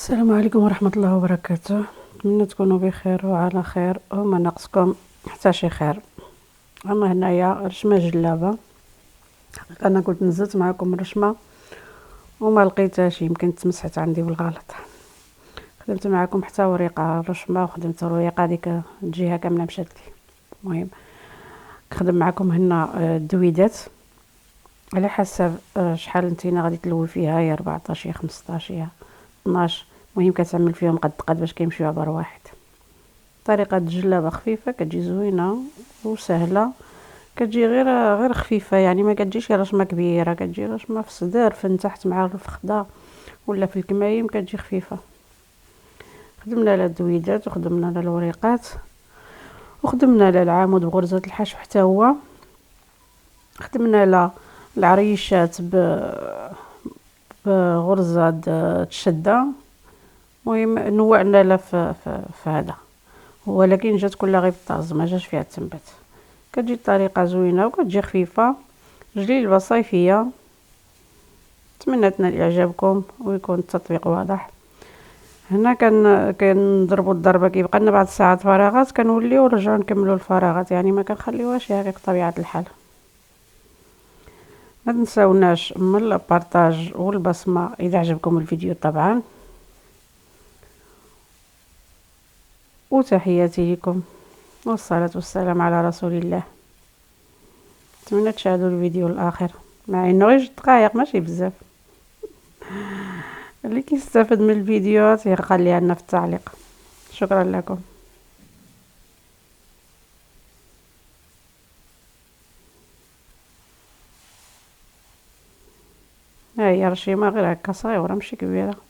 السلام عليكم ورحمة الله وبركاته. نتمنى تكونوا بخير وعلى خير وما ناقصكم حتى شي خير. انا هنايا رشمه جلابه. انا قلت نزلت معكم الرشمه وما لقيتهاش، يمكن تمسحت عندي بالغلط. خدمت معكم حتى ورقه الرشمه وخدمت الورقه ديك الجهه كامله مشات لي. المهم نخدم معكم هنا الدويدات على حسب شحال نتينا غادي تلوي فيها، يا 14 يا 15 يا 12. المهم كتعمل فيهم قد باش كيمشيو عبر واحد. طريقه الجلابه خفيفه، كتجي زوينه وسهله، كتجي غير خفيفه، يعني ما كتجيش رشمه كبيره، كتجي رشمه في الصدر في تحت مع الفخده ولا في الكمايم، كتجي خفيفه. خدمنا على الدويدات وخدمنا على الوريقات وخدمنا على العمود بغرزه الحشو حتى هو، خدمنا على العريشات بغرزه الشده. المهم نوعنا لا في هذا، ولكن جات كلها غير بالطاز، ما جاش فيها التنبات. كتجي الطريقه زوينه وكتجي خفيفه جليله صيفيه. نتمنى تنال اعجابكم ويكون التطبيق واضح. هنا كنضربوا الضربه، كيبقى لنا بعض الساعات فراغات، كنوليو ونرجعوا نكملوا الفراغات، يعني ما كنخليوهاش هكاك بطبيعه الحال. ما تنساوناش من البارطاج والبصمه اذا عجبكم الفيديو طبعا، وتحياتي لكم والصلاة والسلام على رسول الله. نتمنى تشاهدوا الفيديو الاخر، مع انه غير 2 دقائق ماشي بزاف. اللي كيستافد من الفيديوهات يخليها لنا في التعليق. شكرا لكم. هاهي رشيمه غير هكا صغيره ماشي كبيره.